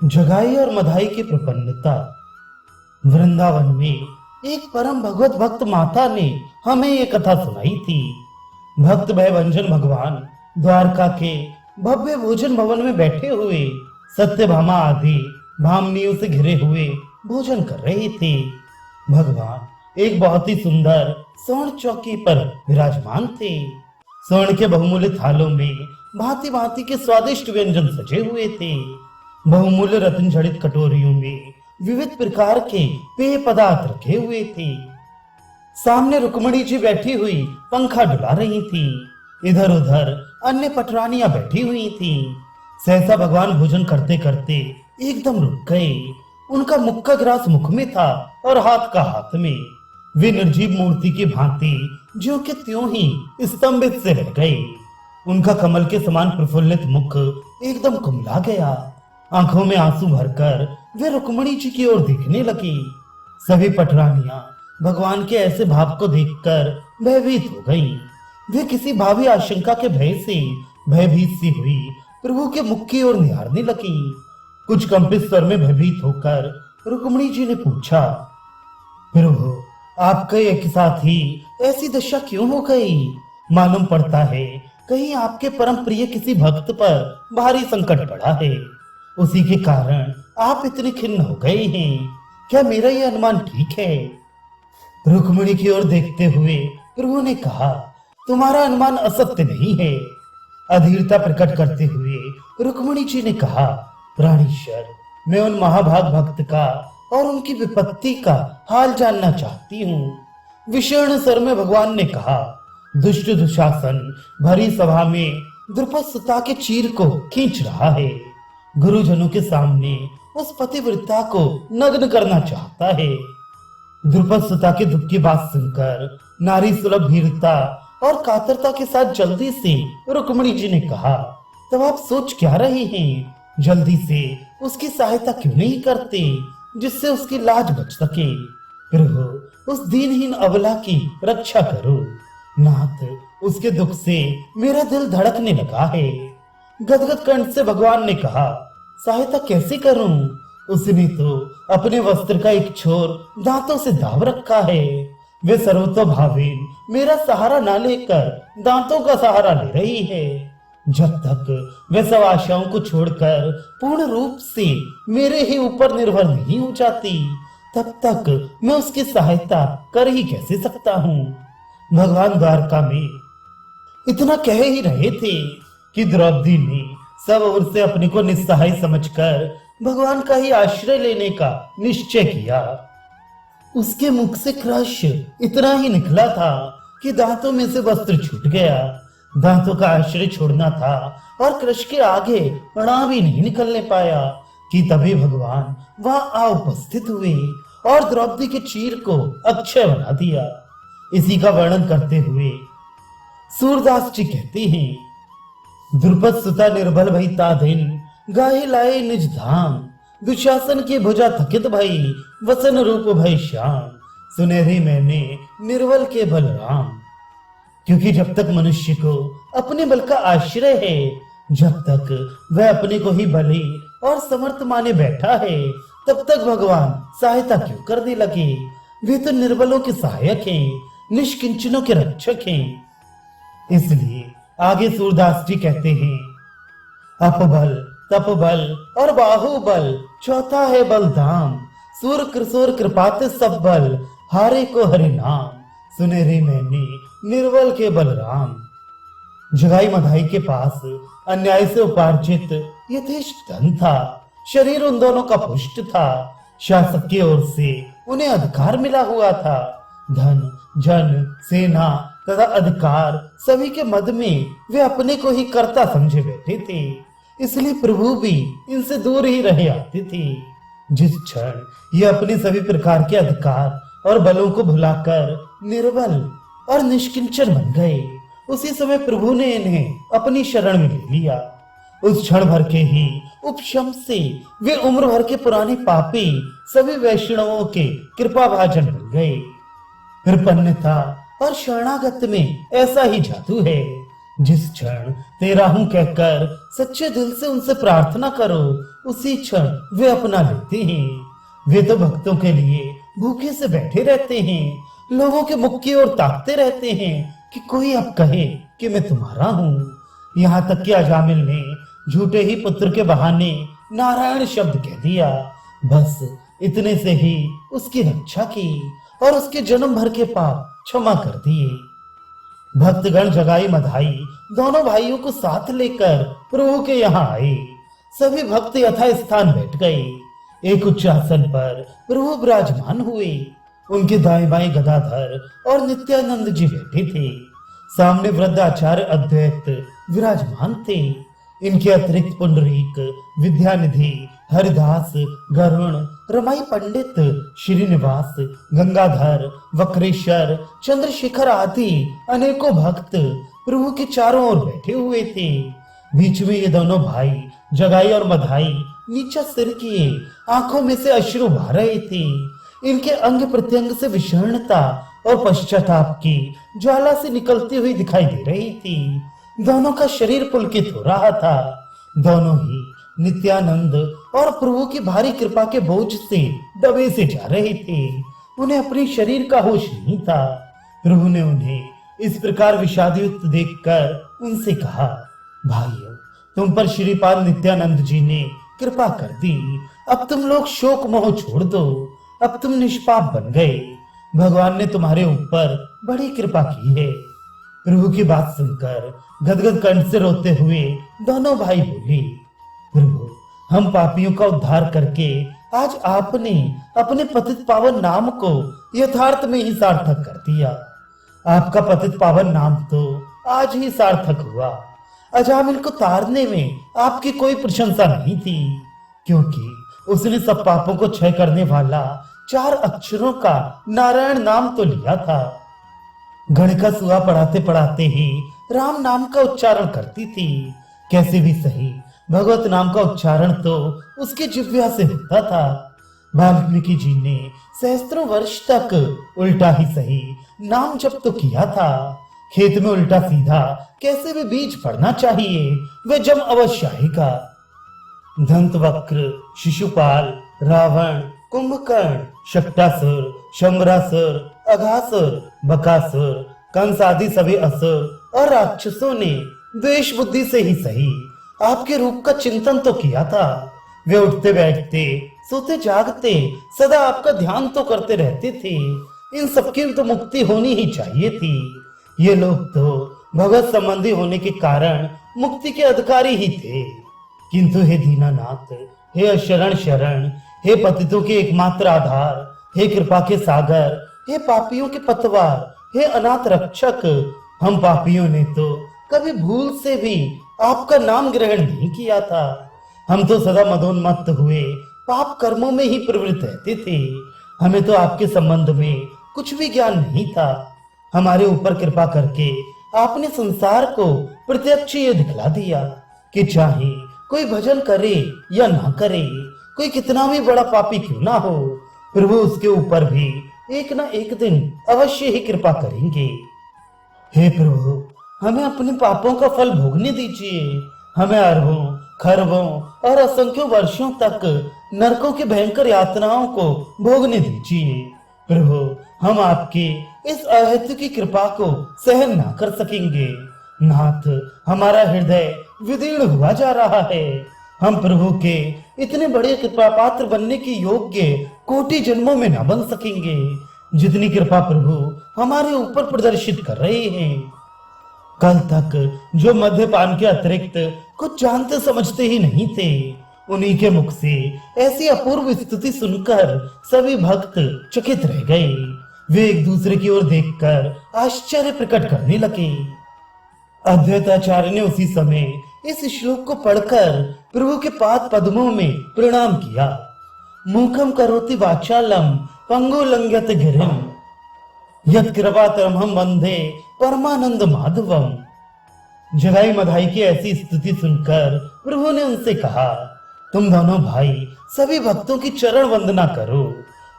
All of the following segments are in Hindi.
जगाई और मधाई की प्रपन्नता। वृंदावन में एक परम भगवत भक्त माता ने हमें ये कथा सुनाई थी। भक्त भयभंजन भगवान द्वारका के भव्य भोजन भवन में बैठे हुए सत्यभामा आदि भामनियों से घिरे हुए भोजन कर रहे थे। भगवान एक बहुत ही सुंदर स्वर्ण चौकी पर विराजमान थे। स्वर्ण के बहुमूल्य थालों में भांति भांति के स्वादिष्ट व्यंजन सजे हुए थे। बहुमूल्य रत्न जड़ित कटोरियों में विविध प्रकार के पेय पदार्थ रखे हुए थे। सामने रुक्मणी जी बैठी हुई पंखा डुला रही थी। इधर उधर अन्य पटरानियां बैठी हुई थी। सहसा भगवान भोजन करते करते एकदम रुक गए। उनका मुख का ग्रास मुख में था और हाथ का हाथ में। वे निर्जीव मूर्ति की भांति ज्यों के त्यों ही स्तंभित से रह गए। उनका कमल के समान प्रफुल्लित मुख एकदम कुमला गया। आंखों में आंसू भरकर वे रुक्मणी जी की ओर देखने लगी। सभी पटरानियां भगवान के ऐसे भाव को देखकर भयभीत हो गईं। वे किसी भावी आशंका के भय से भयभीत सी हुई प्रभु के मुख की ओर निहारने लगी। कुछ कंपित स्वर में भयभीत होकर रुक्मणी जी ने पूछा, प्रभु आपके एक साथ ही ऐसी दशा क्यों हो गई? मालूम पड़ता है कहीं आपके परम प्रिय किसी भक्त पर भारी संकट पड़ा है। उसी के कारण आप इतने खिन्न हो गए हैं। क्या मेरा यह अनुमान ठीक है? रुक्मणी की ओर देखते हुए प्रभु ने कहा, तुम्हारा अनुमान असत्य नहीं है। अधीरता प्रकट करते हुए रुक्मणी जी ने कहा, प्राणेश्वर मैं उन महाभाग भक्त का और उनकी विपत्ति का हाल जानना चाहती हूँ। विषण स्वर में भगवान ने कहा, दुष्ट दुशासन भरी सभा में द्रुपद सुता के चीर को खींच रहा है। गुरुजनों के सामने उस पतिव्रता को नग्न करना चाहता है। द्रुपद सुता के दुख की बात सुनकर नारी सुलभ भीरता और कातरता के साथ जल्दी से रुक्मणी जी ने कहा, तब आप सोच क्या रहे हैं? जल्दी से उसकी सहायता क्यों नहीं करते जिससे उसकी लाज बच सके? प्रभु उस दीनहीन अबला की रक्षा करो। नाथ उसके दुख से मेरा दिल धड़कने लगा है। गदगद कंठ से भगवान ने कहा, सहायता कैसे करूं? उसने तो अपने वस्त्र का एक छोर दांतों से दाब रखा है। वे सर्वतोभावेन मेरा सहारा ना लेकर दांतों का सहारा ले रही है। जब तक वे सब आशाओं को छोड़कर पूर्ण रूप से मेरे ही ऊपर निर्भर नहीं हो जाती, तब तक मैं उसकी सहायता कर ही कैसे सकता हूँ? भगवान द्वारका में इतना कह ही रहे थे कि द्रौपदी ने सब ओर से अपने को निस्सहाय समझकर भगवान का ही आश्रय लेने का निश्चय किया। उसके मुख से क्रश इतना ही निकला था कि दांतों में से वस्त्र छूट गया। दांतों का आश्रय छोड़ना था और क्रश के आगे अड़ा भी नहीं निकलने पाया कि तभी भगवान वहां आ उपस्थित हुए और द्रौपदी के चीर को अक्षय बना दिया। इसी का वर्णन करते हुए सूरदास जी कहते हैं, द्रुपद सुता निर्बल भई ताधिन गाहे लाए निज धाम। दुशासन की भुजा थकित भई वसन रूप भई श्याम। सुनहरे मैंने निर्बल के बल राम। क्योंकि जब तक मनुष्य को अपने बल का आश्रय है, जब तक वह अपने को ही बली और समर्थ माने बैठा है, तब तक भगवान सहायता क्यों करने लगे? वे तो निर्बलों के सहायक हैं, निष्किंचनों के रक्षक हैं। इसलिए आगे सूरदास जी कहते हैं, अपबल तपबल और बाहुबल चौथा है बलधाम। सूर कृसोर कृपात सब बल हारे को हरि नाम। सुनहरे मैंने निर्बल के बलराम। जगाई मधाई के पास अन्याय से उपार्जित यथेष्ट धन था। शरीर उन दोनों का पुष्ट था। शासक की ओर से उन्हें अधिकार मिला हुआ था। धन जन सेना तथा अधिकार सभी के मद में वे अपने को ही कर्ता समझे बैठे थे। इसलिए प्रभु भी इनसे दूर ही रहे आते थे। जिस क्षण ये अपने सभी प्रकार के अधिकार और बलों को भुलाकर निर्बल और निष्किंचन बन गए, उसी समय प्रभु ने इन्हें अपनी शरण में ले लिया। उस क्षण भर के ही उपशम से वे उम्र भर के पुराने पापी सभी वैष्णवों के कृपा भाजन बन गए। कृपण्यता और शरणागत में ऐसा ही जादू है। जिस क्षण तेरा हूं कहकर सच्चे दिल से उनसे प्रार्थना करो, उसी क्षण वे अपना लेते हैं। वे तो भक्तों के लिए भूखे से बैठे रहते हैं, लोगों के मुख की ओर ताकते रहते हैं कि कोई अब कहे कि मैं तुम्हारा हूं। यहाँ तक कि अजामिल ने झूठे ही पुत्र के बहाने नारायण शब्द कह दिया। बस इतने से ही उसकी रक्षा की और उसके जन्म भर के पाप क्षमा कर दिए। भक्तगण जगाई मधाई दोनों भाइयों को साथ लेकर प्रभु के यहाँ आए। सभी भक्त यथा स्थान बैठ गए। एक उच्च आसन पर प्रभु विराजमान हुए। उनके दाएं बाएं गदाधर और नित्यानंद जी बैठे थे। सामने वृद्ध आचार्य अद्वैत विराजमान थे। इनके अतिरिक्त पुंडरीक, विद्यानिधि, हरिदास, गरुण, रमाई पंडित, श्रीनिवास, गंगाधर, वक्रेश्वर, चंद्रशेखर आदि अनेकों भक्त प्रभु के चारों ओर बैठे हुए थे। बीच में ये दोनों भाई जगाई और मधाई नीचा सिर किए आंखों में से अश्रु बह रहे थे। इनके अंग प्रत्यंग से विषण्णता और पश्चाताप की ज्वाला से निकलती हुई दिखाई दे रही थी। दोनों का शरीर पुलकित हो रहा था। दोनों ही नित्यानंद और प्रभु की भारी कृपा के बोझ से दबे से जा रहे थे। उन्हें अपने शरीर का होश नहीं था। प्रभु ने उन्हें इस प्रकार विषादयुक्त देखकर उनसे कहा, भाइयों, तुम पर श्रीपाद नित्यानंद जी ने कृपा कर दी। अब तुम लोग शोक मोह छोड़ दो। अब तुम निष्पाप बन गए। भगवान ने तुम्हारे ऊपर बड़ी कृपा की है। प्रभु की बात सुनकर गदगद कंठ से रोते हुए दोनों भाई बोले, प्रभु, हम पापियों का उद्धार करके आज आपने अपने पतित पावन नाम को यथार्थ में ही सार्थक कर दिया। आपका पतित पावन नाम तो आज ही सार्थक हुआ। अजामिल को तारने में आपकी कोई प्रशंसा नहीं थी, क्योंकि उसने सब पापों को क्षय करने वाला 4 अक्षरों का नारायण नाम तो लिया था। गणिका सुहा पढ़ाते पढ़ाते ही राम नाम का उच्चारण करती थी। कैसे भी सही भगवत नाम का उच्चारण तो उसके जिह्वा से होता था। वाल्मीकि जी ने सहस्त्रों वर्ष तक उल्टा ही सही नाम जप तो किया था। खेत में उल्टा सीधा कैसे भी बीज पड़ना चाहिए, वह जम अवश्य आएगा। दंतवक्र, शिशुपाल, रावण, कुंभकर्ण, शक्टासुर, शंबरासुर, अघासुर, बकासुर, कंस आदि सभी असुर और राक्षसों ने द्वेष बुद्धि से ही सही आपके रूप का चिंतन तो किया था। वे उठते बैठते, सोते जागते सदा आपका ध्यान तो करते रहते थे। इन सबकी तो मुक्ति होनी ही चाहिए थी। ये लोग तो भगवत संबंधी होने के कारण मुक्ति के अधिकारी ही थे। किंतु हे दीनानाथ, हे अशरण शरण, हे पतितों के एकमात्र आधार, हे कृपा के सागर, हे पापियों के पतवार, हे अनाथ रक्षक, हम पापियों ने तो कभी भूल से भी आपका नाम ग्रहण नहीं किया था। हम तो सदा मदोन्मत्त हुए पाप कर्मों में ही प्रवृत्त रहते थे। हमें तो आपके संबंध में कुछ भी ज्ञान नहीं था। हमारे ऊपर कृपा करके आपने संसार को प्रत्यक्ष ये दिखला दिया कि चाहे कोई भजन करे या ना करे, कोई कितना भी बड़ा पापी क्यों ना हो, प्रभु उसके ऊपर भी एक ना एक दिन अवश्य ही कृपा करेंगे। हे प्रभु, हमें अपने पापों का फल भोगने दीजिए। हमें अरबों, खरबों और असंख्य वर्षों तक नरकों की भयंकर यातनाओं को भोगने दीजिए। प्रभु, हम आपके इस अहेतु की कृपा को सहन ना कर सकेंगे। नाथ, हमारा हृदय विदीर्ण हुआ जा रहा है। हम प्रभु के इतने बड़े कृपा पात्र बनने की योग्य कोटि जन्मों में न बन सकेंगे, जितनी कृपा प्रभु हमारे ऊपर प्रदर्शित कर रहे हैं। कल तक जो मद्यपान के अतिरिक्त कुछ जानते समझते ही नहीं थे, उन्हीं के मुख से ऐसी अपूर्व स्तुति सुनकर सभी भक्त चकित रह गए। वे एक दूसरे की ओर देखकर आश्चर्य प्रकट करने लगे। अद्वैताचार्य ने उसी समय इस श्लोक को पढ़कर प्रभु के पाद पद्मों में प्रणाम किया। मूकम करोति वाचालम पंगु लंघयत गिरिम यत् कृपातरमहं वंदे परमानंद माधवम। जगाई मधाई की ऐसी स्तुति सुनकर प्रभु ने उनसे कहा, तुम दोनों भाई सभी भक्तों की चरण वंदना करो।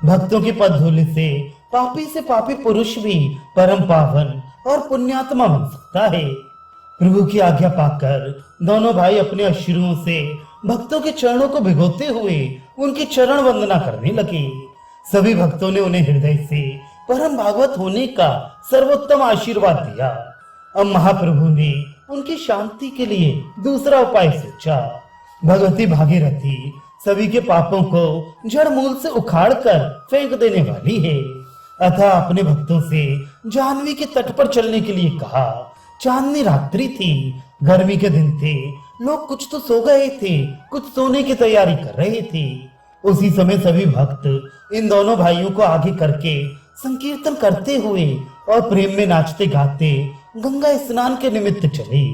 भक्तों की पदधूलि से पापी पुरुष भी परम पावन और पुण्यात्मा बन सकता है। प्रभु की आज्ञा पाकर दोनों भाई अपने अश्रुओं से भक्तों के चरणों को भिगोते हुए उनकी चरण वंदना करने लगे। सभी भक्तों ने उन्हें हृदय से परम भागवत होने का सर्वोत्तम आशीर्वाद दिया। अब महाप्रभु ने उनकी शांति के लिए दूसरा उपाय सोचा। भगवती भागीरथी सभी के पापों को जड़ मूल से उखाड़कर फेंक देने वाली है, अतः अपने भक्तों से जाह्नवी के तट पर चलने के लिए कहा। चांदनी रात्रि थी, गर्मी के दिन थे, लोग कुछ तो सो गए थे, कुछ सोने की तैयारी कर रहे थे। उसी समय सभी भक्त इन दोनों भाइयों को आगे करके संकीर्तन करते हुए और प्रेम में नाचते गाते गंगा स्नान के निमित्त चले।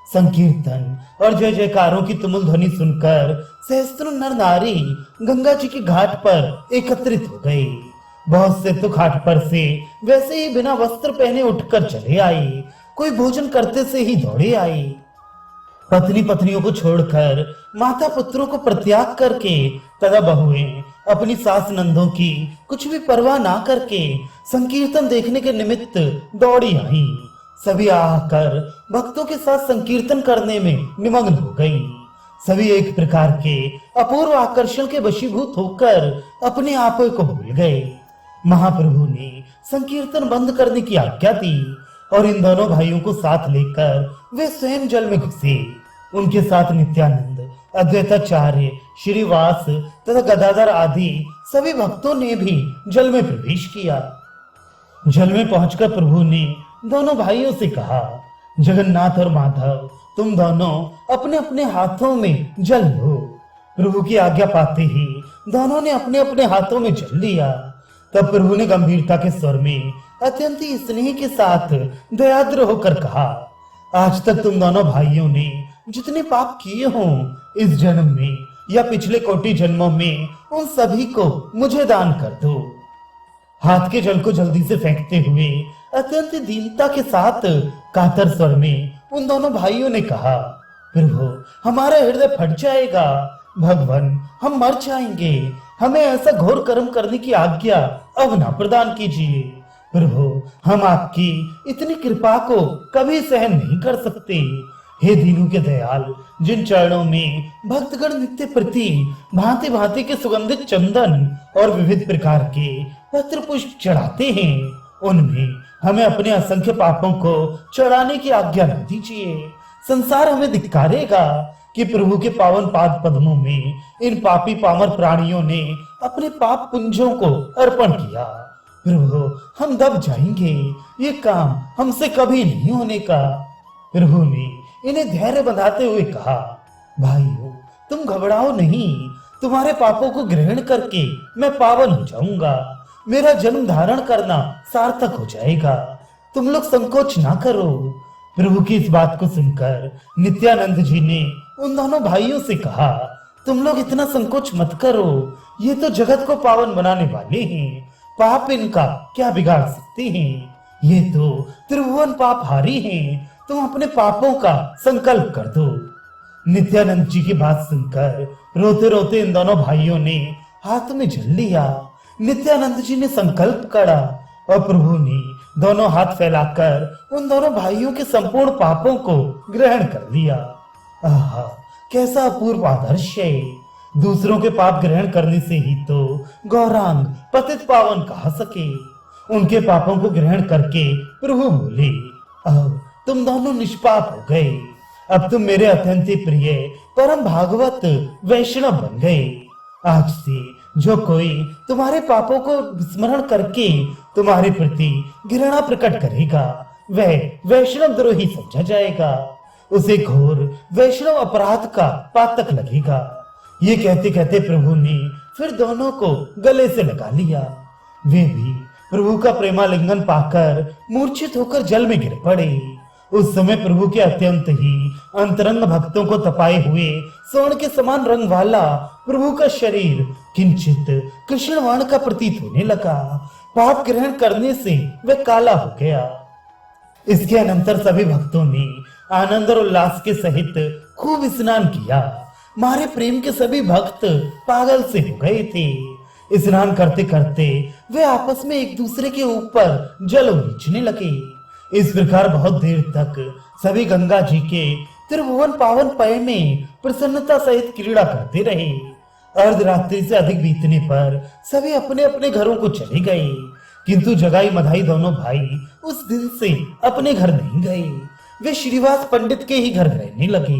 संकीर्तन और जय जयकारों की तुमुल ध्वनि सुनकर सहस्त्रों नर नारी गंगा जी के घाट पर एकत्रित हो गए। बहुत से तो घाट पर से वैसे ही बिना वस्त्र पहने उठकर चले आए, कोई भोजन करते से ही दौड़े आए। पत्नी पत्नियों को छोड़कर माता पुत्रों को परित्याग करके तथा बहुएं अपनी सास नंदों की कुछ भी परवाह ना करके संकीर्तन देखने के निमित्त दौड़ी आई। सभी आकर भक्तों के साथ संकीर्तन करने में निमग्न हो गई। सभी एक प्रकार के अपूर्व आकर्षण के वशीभूत होकर अपने आप को भूल गए। महाप्रभु ने संकीर्तन बंद करने की आज्ञा दी और इन दोनों भाइयों को साथ लेकर वे स्वयं जल में घुसे। उनके साथ नित्यानंद, अद्वैताचार्य, श्रीवास तथा गदाधर आदि सभी भक्तों ने भी जल में प्रवेश किया। जल में पहुंचकर प्रभु ने दोनों भाइयों से कहा, जगन्नाथ और माधव, तुम दोनों अपने अपने हाथों में जल लो। प्रभु की आज्ञा पाते ही दोनों ने अपने अपने हाथों में जल लिया। तब प्रभु ने गंभीरता के स्वर में अत्यंत ही स्नेह के साथ दयाद्र होकर कहा, आज तक तुम दोनों भाइयों ने जितने पाप किए हों, इस जन्म में या पिछले कोटि जन्मों में उन सभी को मुझे दान कर दो। हाथ के जल को जल्दी से फेंकते हुए अत्यंत दीनता के साथ कातर स्वर में उन दोनों भाइयों ने कहा, प्रभु हमारा हृदय फट जाएगा, भगवान हम मर जाएंगे, हमें ऐसा घोर कर्म करने की आज्ञा अब ना प्रदान कीजिए। प्रभु हम आपकी इतनी कृपा को कभी सहन नहीं कर सकते। हे दीनों के दयाल, जिन चरणों में भक्तगण नित्य प्रति भांति भांति के सुगंधित चंदन और विविध प्रकार के पत्र पुष्प चढ़ाते हैं, उनमें हमें अपने असंख्य पापों को चढ़ाने की आज्ञा न दीजिए। संसार हमें धिक्कारेगा कि प्रभु के पावन पाद पद्मों में इन पापी पामर प्राणियों ने अपने पाप पुंजों को अर्पण किया। प्रभु हम दब जाएंगे, ये काम हमसे कभी नहीं होने का। प्रभु ने इन्हें धैर्य बंधाते हुए कहा, भाइयों तुम घबराओ नहीं, तुम्हारे पापों को ग्रहण करके मैं पावन हो जाऊंगा, मेरा जन्म धारण करना सार्थक हो जाएगा, तुम लोग संकोच ना करो। प्रभु की इस बात को सुनकर नित्यानंद जी ने उन दोनों भाइयों से कहा, तुम लोग इतना संकोच मत करो, ये तो जगत को पावन बनाने वाले हैं, पाप इनका क्या बिगाड़ सकते हैं, ये तो त्रिभुवन पाप हारी हैं, तुम अपने पापों का संकल्प कर दो। नित्यानंद जी की बात सुनकर रोते रोते इन दोनों भाइयों ने हाथ में जल लिया। नित्यानंद जी ने संकल्प करा और प्रभु ने दोनों हाथ फैलाकर उन दोनों भाइयों के संपूर्ण पापों को ग्रहण कर लिया। आहा, कैसा अपूर्व आदर्श है। दूसरों के पाप ग्रहण करने से ही तो गौरांग पतित पावन कहा सके। उनके पापों को ग्रहण करके प्रभु बोले, अब तुम दोनों निष्पाप हो गए, अब तुम मेरे अत्यंत प्रिय परम भागवत वैष्णव बन गए। आज से जो कोई तुम्हारे पापों को स्मरण करके तुम्हारे प्रति घृणा प्रकट करेगा, वह वैष्णव द्रोही समझा जाएगा, उसे घोर वैष्णव अपराध का पातक लगेगा। ये कहते कहते प्रभु ने फिर दोनों को गले से लगा लिया। वे भी प्रभु का प्रेमालिंगन पाकर मूर्छित होकर जल में गिर पड़े। उस समय प्रभु के अत्यंत ही अंतरंग भक्तों को तपाए हुए स्वर्ण के समान रंग वाला प्रभु का शरीर किंचित कृष्ण वर्ण का प्रतीत होने लगा। पाप ग्रहण करने से वह काला हो गया। इसके अनंतर सभी भक्तों ने आनंद और उल्लास के सहित खूब स्नान किया। मारे प्रेम के सभी भक्त पागल से हो गए थे। स्नान करते करते वे आपस में एक दूसरे के ऊपर जल उलीचने लगे। इस प्रकार बहुत देर तक सभी गंगा जी के त्रिभुवन पावन पय में प्रसन्नता सहित क्रीड़ा करते रहे। अर्धरात्रि से अधिक बीतने पर सभी अपने अपने घरों को चले गए, किंतु जगाई मधाई दोनों भाई उस दिन से अपने घर नहीं गए। वे श्रीनिवास पंडित के ही घर रहने लगे।